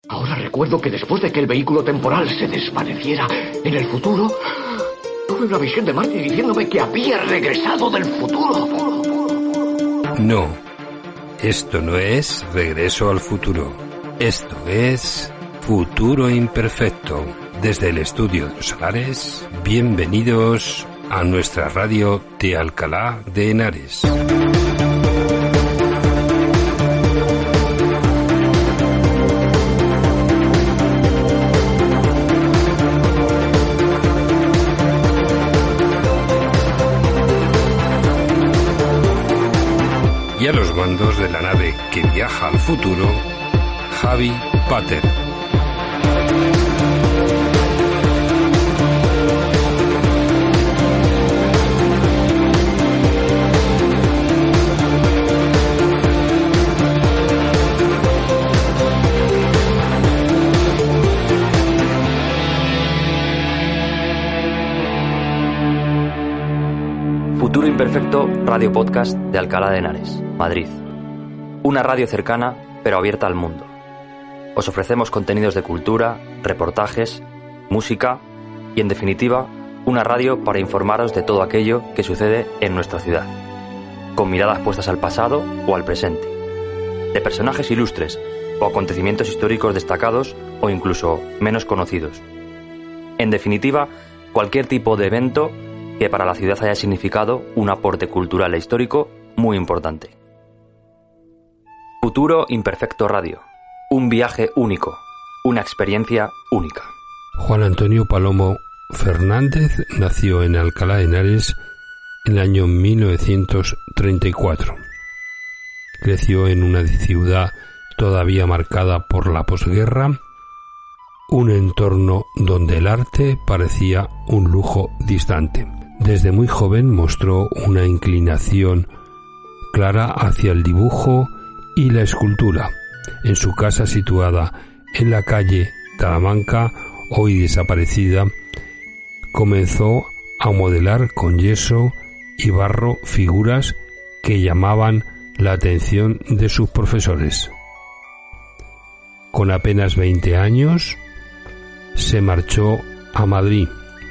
Ahora recuerdo que después de que el vehículo temporal se desvaneciera en el futuro, tuve una visión de Marty diciéndome que había regresado del futuro. No, esto no es Regreso al Futuro. Esto es Futuro Imperfecto. Desde el estudio de Los Alares, bienvenidos a nuestra radio de Alcalá de Henares. Y a los mandos de la nave que viaja al futuro, Javi Pater. Futuro Imperfecto, radio podcast de Alcalá de Henares, Madrid. Una radio cercana, pero abierta al mundo. Os ofrecemos contenidos de cultura, reportajes, música y, en definitiva, una radio para informaros de todo aquello que sucede en nuestra ciudad, con miradas puestas al pasado o al presente, de personajes ilustres o acontecimientos históricos destacados o incluso menos conocidos. En definitiva, cualquier tipo de evento que para la ciudad haya significado un aporte cultural e histórico muy importante. Futuro Imperfecto Radio. Un viaje único. Una experiencia única. Juan Antonio Palomo Fernández nació en Alcalá de Henares en el año 1934. Creció en una ciudad todavía marcada por la posguerra, un entorno donde el arte parecía un lujo distante. Desde muy joven mostró una inclinación clara hacia el dibujo y la escultura. En su casa situada en la calle Talamanca, hoy desaparecida, comenzó a modelar con yeso y barro figuras que llamaban la atención de sus profesores. Con apenas 20 años, se marchó a Madrid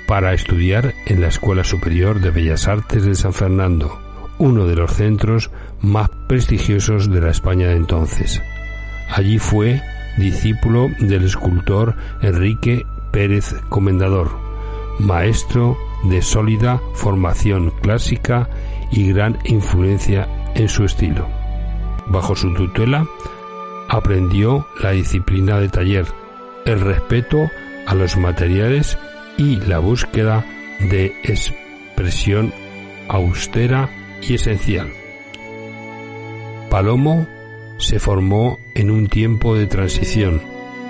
para estudiar en la Escuela Superior de Bellas Artes de San Fernando, uno de los centros más prestigiosos de la España de entonces. Allí fue discípulo del escultor Enrique Pérez Comendador, maestro de sólida formación clásica y gran influencia en su estilo. Bajo su tutela aprendió la disciplina de taller, el respeto a los materiales y la búsqueda de expresión austera y esencial. Palomo se formó en un tiempo de transición.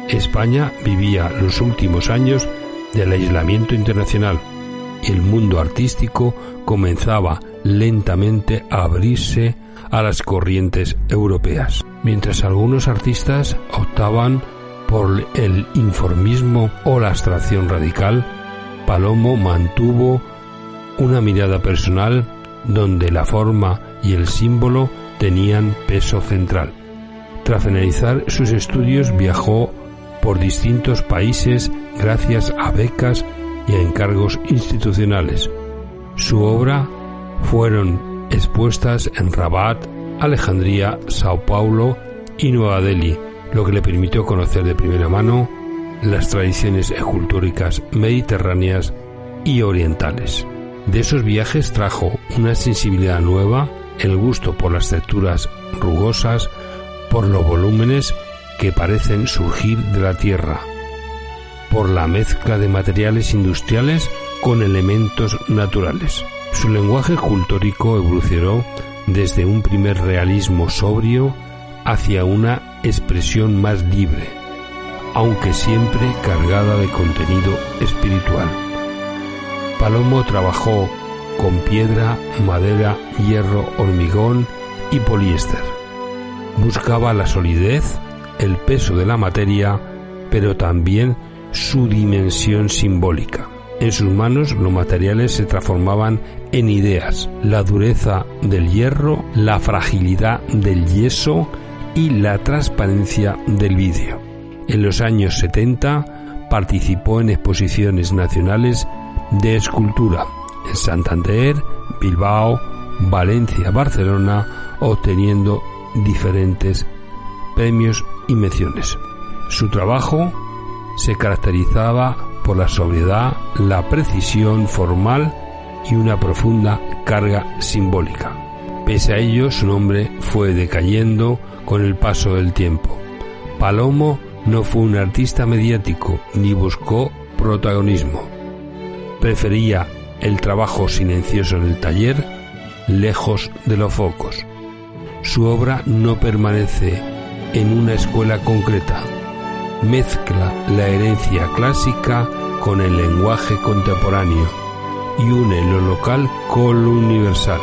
España vivía los últimos años del aislamiento internacional y el mundo artístico comenzaba lentamente a abrirse a las corrientes europeas. Mientras algunos artistas optaban por el informismo o la abstracción radical, Palomo mantuvo una mirada personal donde la forma y el símbolo tenían peso central. Tras finalizar sus estudios viajó por distintos países gracias a becas y a encargos institucionales. Su obra fueron expuestas en Rabat, Alejandría, Sao Paulo y Nueva Delhi, lo que le permitió conocer de primera mano las tradiciones escultóricas mediterráneas y orientales. De esos viajes trajo una sensibilidad nueva, el gusto por las texturas rugosas, por los volúmenes que parecen surgir de la tierra, por la mezcla de materiales industriales con elementos naturales. Su lenguaje escultórico evolucionó desde un primer realismo sobrio hacia una expresión más libre, aunque siempre cargada de contenido espiritual. Palomo trabajó con piedra, madera, hierro, hormigón y poliéster. Buscaba la solidez, el peso de la materia, pero también su dimensión simbólica. En sus manos los materiales se transformaban en ideas, la dureza del hierro, la fragilidad del yeso y la transparencia del vidrio. En los años 70 participó en exposiciones nacionales de escultura en Santander, Bilbao, Valencia, Barcelona, obteniendo diferentes premios y menciones. Su trabajo se caracterizaba por la sobriedad, la precisión formal y una profunda carga simbólica. Pese a ello, su nombre fue decayendo con el paso del tiempo. Palomo no fue un artista mediático ni buscó protagonismo. Prefería el trabajo silencioso en el taller, lejos de los focos. Su obra no permanece en una escuela concreta. Mezcla la herencia clásica con el lenguaje contemporáneo y une lo local con lo universal.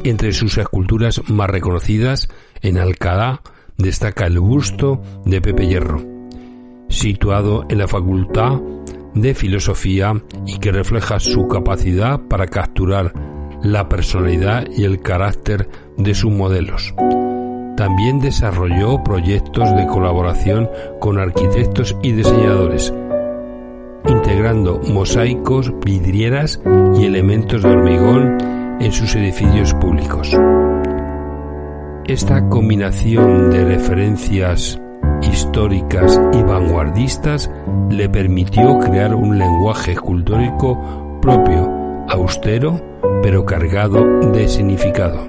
Entre sus esculturas más reconocidas, en Alcalá destaca el busto de Pepe Hierro, situado en la Facultad de Filosofía y que refleja su capacidad para capturar la personalidad y el carácter de sus modelos. También desarrolló proyectos de colaboración con arquitectos y diseñadores, integrando mosaicos, vidrieras y elementos de hormigón en sus edificios públicos. Esta combinación de referencias históricas y vanguardistas le permitió crear un lenguaje escultórico propio, austero, pero cargado de significado.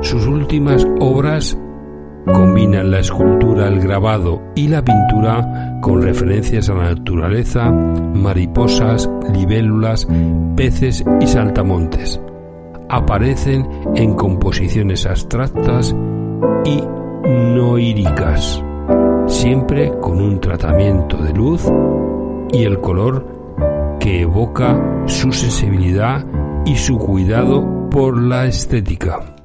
Sus últimas obras combinan la escultura, el grabado y la pintura con referencias a la naturaleza, mariposas, libélulas, peces y saltamontes. Aparecen en composiciones abstractas y noíricas, siempre con un tratamiento de luz y el color que evoca su sensibilidad y su cuidado por la estética.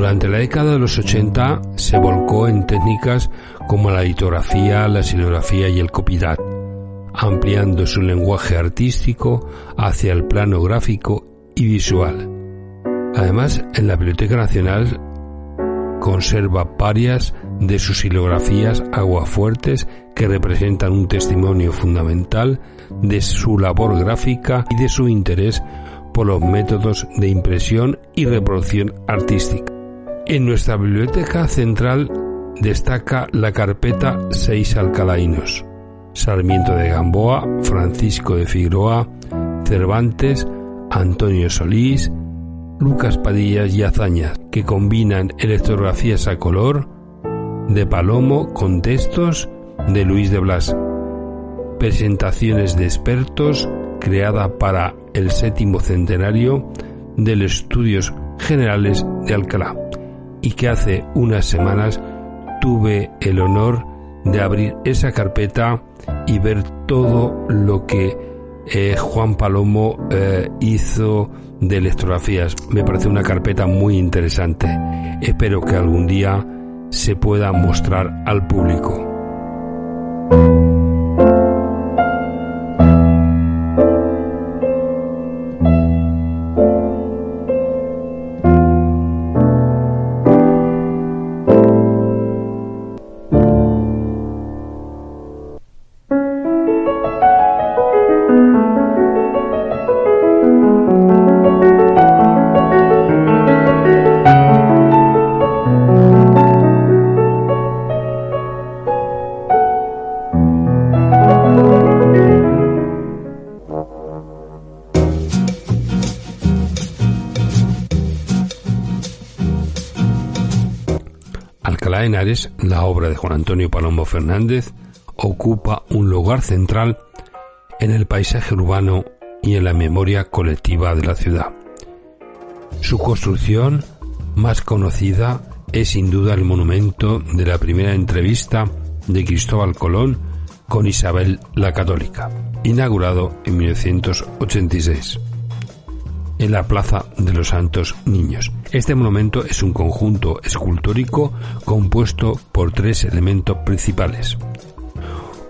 Durante la década de los 80 se volcó en técnicas como la litografía, la silografía y el copyright, ampliando su lenguaje artístico hacia el plano gráfico y visual. Además, en la Biblioteca Nacional conserva varias de sus xilografías aguafuertes que representan un testimonio fundamental de su labor gráfica y de su interés por los métodos de impresión y reproducción artística. En nuestra biblioteca central destaca la carpeta 6 alcalainos: Sarmiento de Gamboa, Francisco de Figueroa, Cervantes, Antonio Solís, Lucas Padillas y Azañas, que combinan electrografías a color de Palomo con textos de Luis de Blas, presentaciones de expertos creada para el 7º centenario de los Estudios Generales de Alcalá, y que hace unas semanas tuve el honor de abrir esa carpeta y ver todo lo que Juan Palomo hizo de electrografías. Me parece una carpeta muy interesante. Espero que algún día se pueda mostrar al público. Alcalá de Henares, la obra de Juan Antonio Palomo Fernández, ocupa un lugar central en el paisaje urbano y en la memoria colectiva de la ciudad. Su construcción más conocida es sin duda el monumento de la primera entrevista de Cristóbal Colón con Isabel la Católica, inaugurado en 1986. En la Plaza de los Santos Niños. Este monumento es un conjunto escultórico compuesto por 3 elementos principales: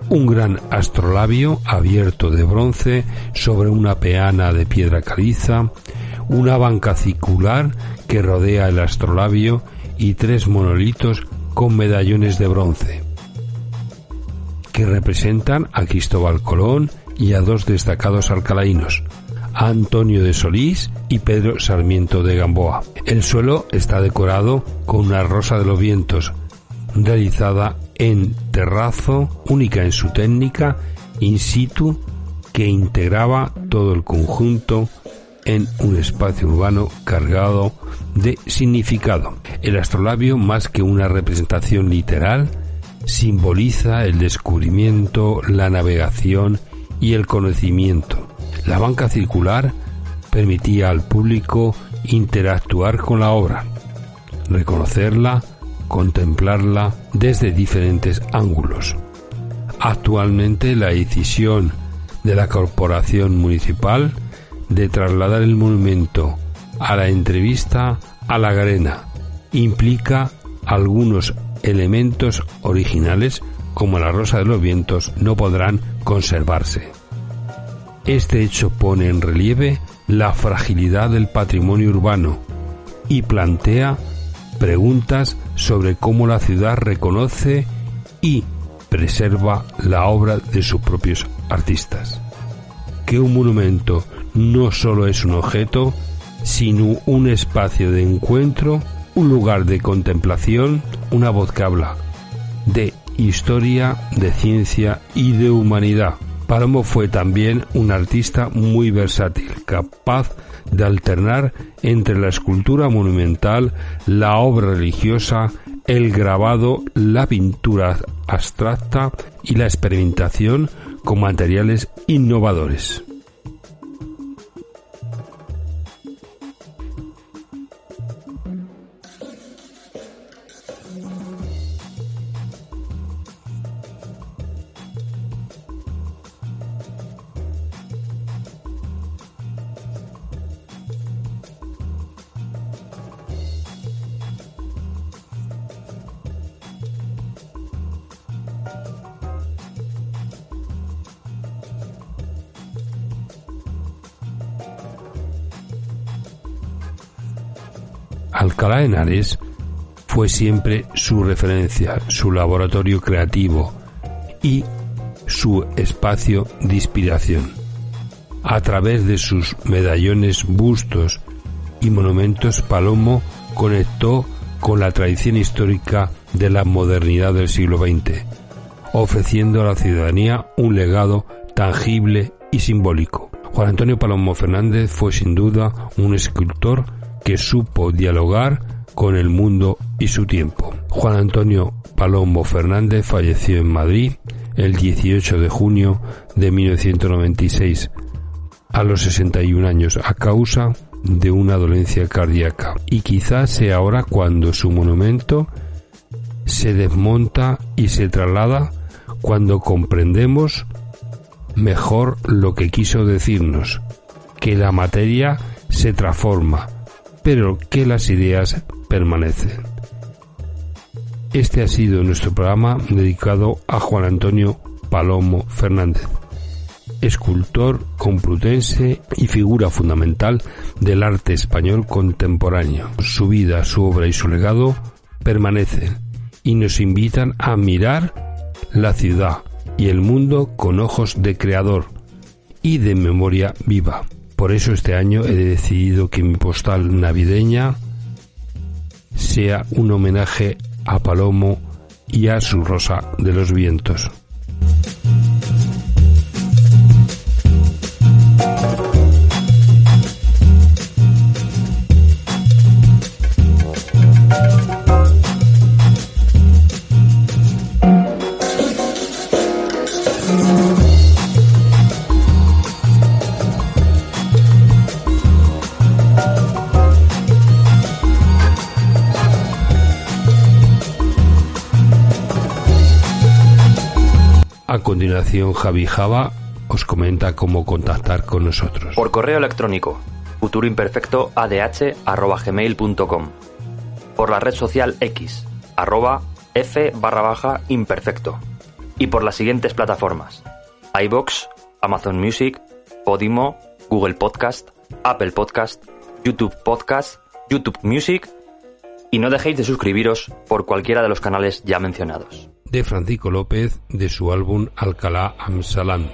un gran astrolabio abierto de bronce sobre una peana de piedra caliza, una banca circular que rodea el astrolabio y 3 monolitos con medallones de bronce que representan a Cristóbal Colón y a 2 destacados alcalainos, Antonio de Solís y Pedro Sarmiento de Gamboa. El suelo está decorado con una rosa de los vientos, realizada en terrazo, única en su técnica, in situ, que integraba todo el conjunto en un espacio urbano cargado de significado. El astrolabio, más que una representación literal, simboliza el descubrimiento, la navegación y el conocimiento. La banca circular permitía al público interactuar con la obra, reconocerla, contemplarla desde diferentes ángulos. Actualmente la decisión de la Corporación Municipal de trasladar el monumento a la entrevista a la Garena implica algunos elementos originales, como la rosa de los vientos, no podrán conservarse. Este hecho pone en relieve la fragilidad del patrimonio urbano y plantea preguntas sobre cómo la ciudad reconoce y preserva la obra de sus propios artistas. Que un monumento no solo es un objeto, sino un espacio de encuentro, un lugar de contemplación, una voz que habla de historia, de ciencia y de humanidad. Palomo fue también un artista muy versátil, capaz de alternar entre la escultura monumental, la obra religiosa, el grabado, la pintura abstracta y la experimentación con materiales innovadores. Alcalá de Henares fue siempre su referencia, su laboratorio creativo y su espacio de inspiración. A través de sus medallones, bustos y monumentos, Palomo conectó con la tradición histórica de la modernidad del siglo XX, ofreciendo a la ciudadanía un legado tangible y simbólico. Juan Antonio Palomo Fernández fue sin duda un escultor que supo dialogar con el mundo y su tiempo. Juan Antonio Palomo Fernández falleció en Madrid el 18 de junio de 1996, a los 61 años, a causa de una dolencia cardíaca. Y quizás sea ahora cuando su monumento se desmonta y se traslada, cuando comprendemos mejor lo que quiso decirnos, que la materia se transforma, pero que las ideas permanecen. Este ha sido nuestro programa dedicado a Juan Antonio Palomo Fernández, escultor complutense y figura fundamental del arte español contemporáneo. Su vida, su obra y su legado permanecen y nos invitan a mirar la ciudad y el mundo con ojos de creador y de memoria viva. Por eso este año he decidido que mi postal navideña sea un homenaje a Palomo y a su Rosa de los Vientos. A continuación, Javi Java os comenta cómo contactar con nosotros. Por correo electrónico, futuroimperfecto@gmail.com. Por la red social X, @f_imperfecto. Y por las siguientes plataformas: iVoox, Amazon Music, Podimo, Google Podcast, Apple Podcast, YouTube Podcast, YouTube Music. Y no dejéis de suscribiros por cualquiera de los canales ya mencionados. De Francisco López, de su álbum Alcalá Amsalán.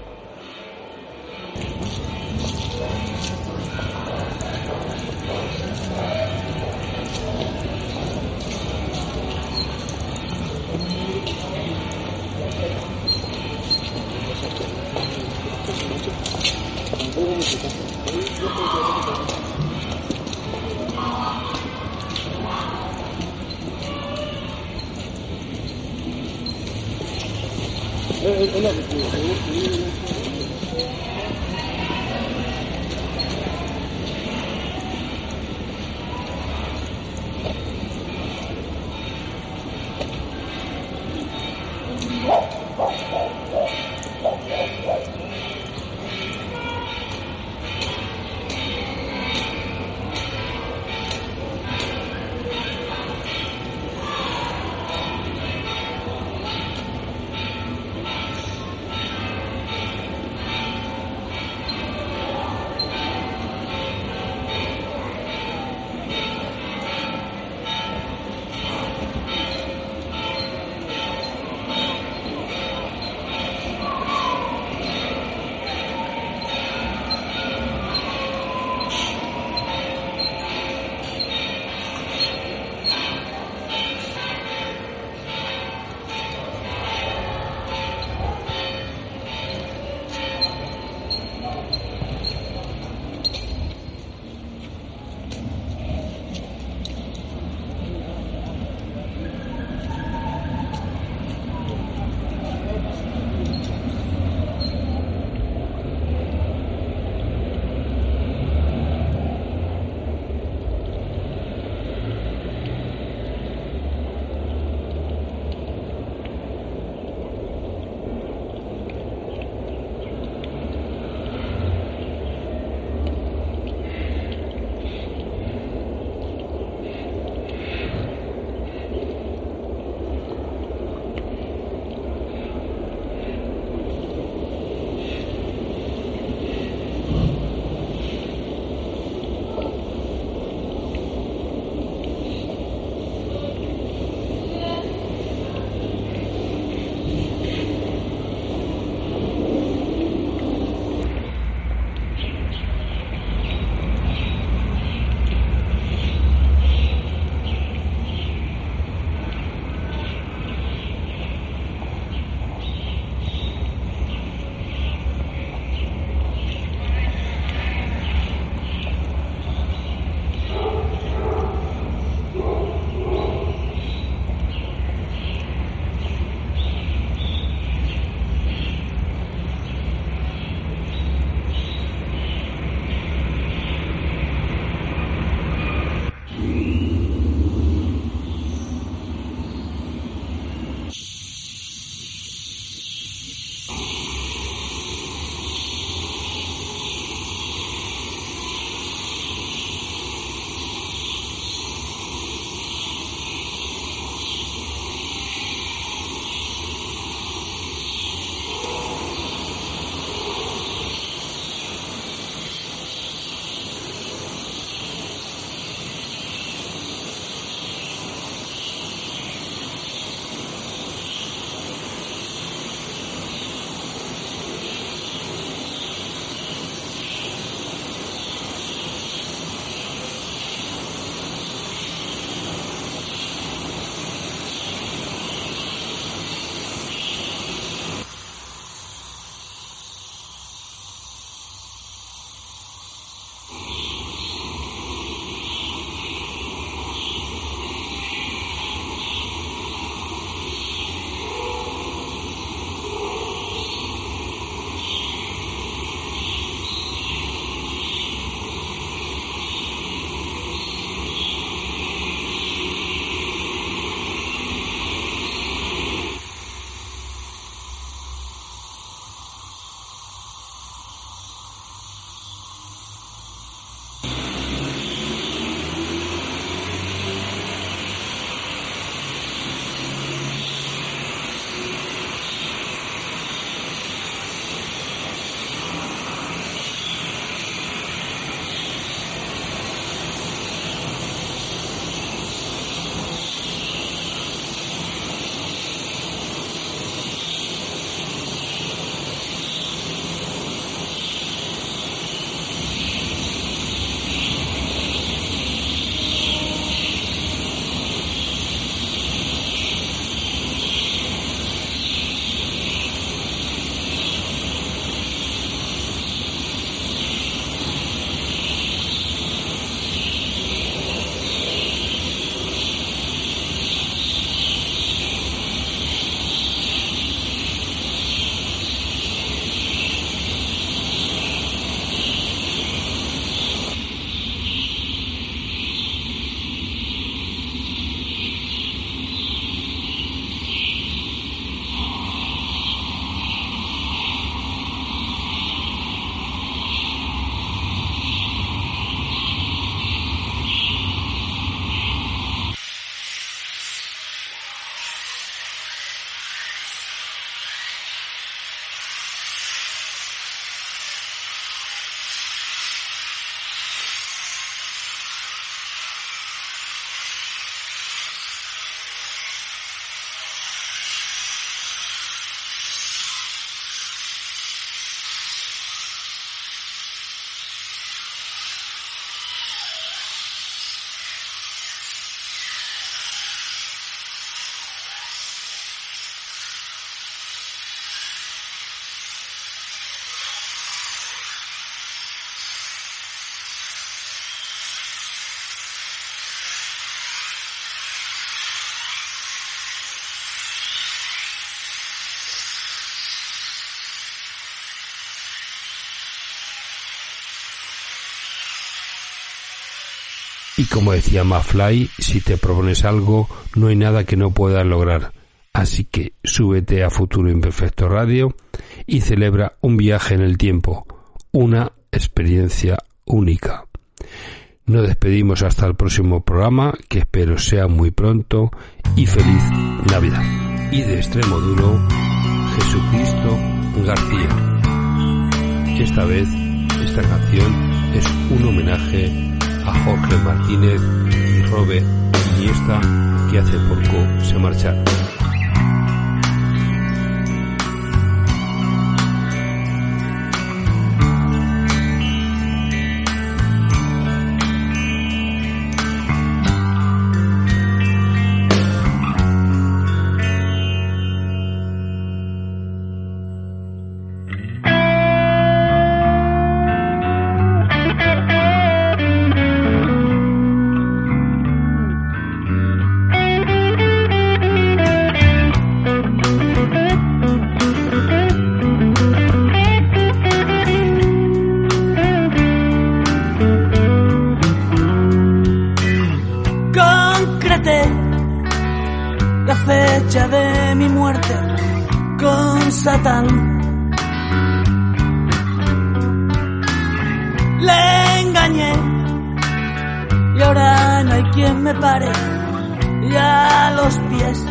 Y como decía McFly, si te propones algo, no hay nada que no puedas lograr. Así que súbete a Futuro Imperfecto Radio y celebra un viaje en el tiempo, una experiencia única. Nos despedimos hasta el próximo programa, que espero sea muy pronto, y feliz Navidad. Y de Extremoduro, Jesucristo García. Esta vez, esta canción es un homenaje a Jorge Martínez y Robert Iniesta, que hace poco se marcharon. La fecha de mi muerte con Satán. Le engañé y ahora no hay quien me pare ya a los pies.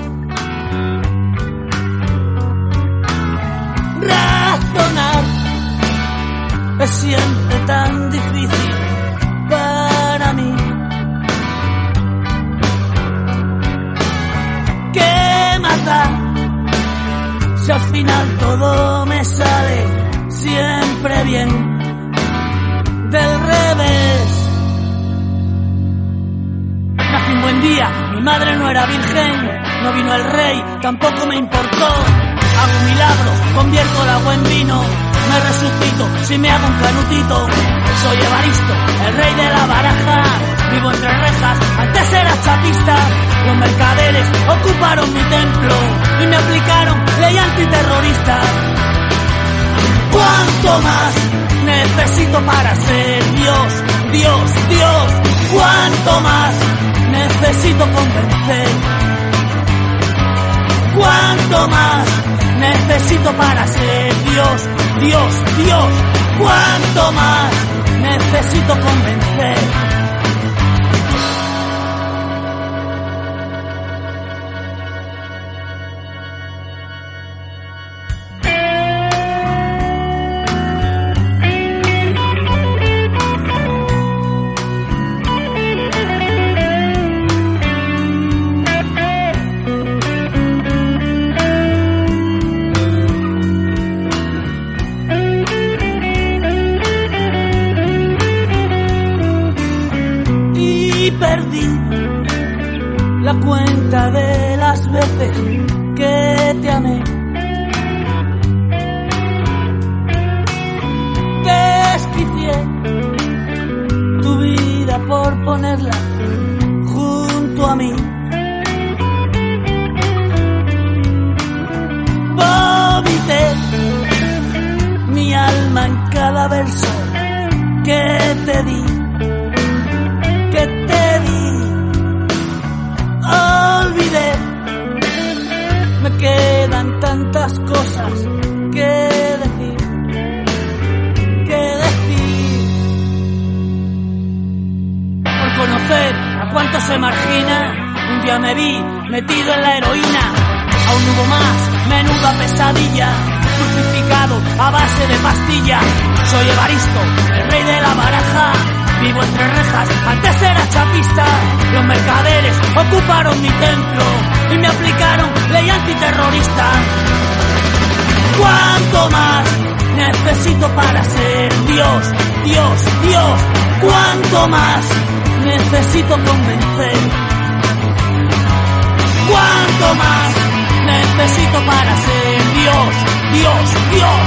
Razonar es siempre tan difícil para mí. ¿Qué mata si al final todo me sale siempre bien? Del revés. Nací un buen día, mi madre no era virgen, no vino el rey, tampoco me importó. Hago un milagro, convierto el agua en vino, me resucito si me hago un canutito. Soy Evaristo, el rey de la baraja, vivo entre rejas, antes era chapista. Los mercaderes ocuparon mi templo y me aplicaron ley antiterrorista. ¿Cuánto más necesito para ser Dios? Dios, Dios, ¿cuánto más necesito convencer? ¿Cuánto más necesito para ser Dios? Dios, Dios, ¿cuánto más necesito convencer? Perdí la cuenta de las veces que te amé. Desquicié tu vida por ponerla junto a mí. Vomité mi alma en cada verso que te di. Olvidé, me quedan tantas cosas que decir, Por conocer a cuánto se margina, un día me vi metido en la heroína. Aún hubo más, menuda pesadilla, crucificado a base de pastilla. Soy Evaristo, el rey de la baraja, vivo entre rejas, antes era chapista. Los mercaderes ocuparon mi templo y me aplicaron ley antiterrorista. ¿Cuánto más necesito para ser Dios? Dios, Dios, ¿cuánto más necesito convencer? ¿Cuánto más necesito para ser Dios? Dios, Dios,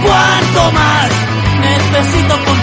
¿cuánto más necesito convencer?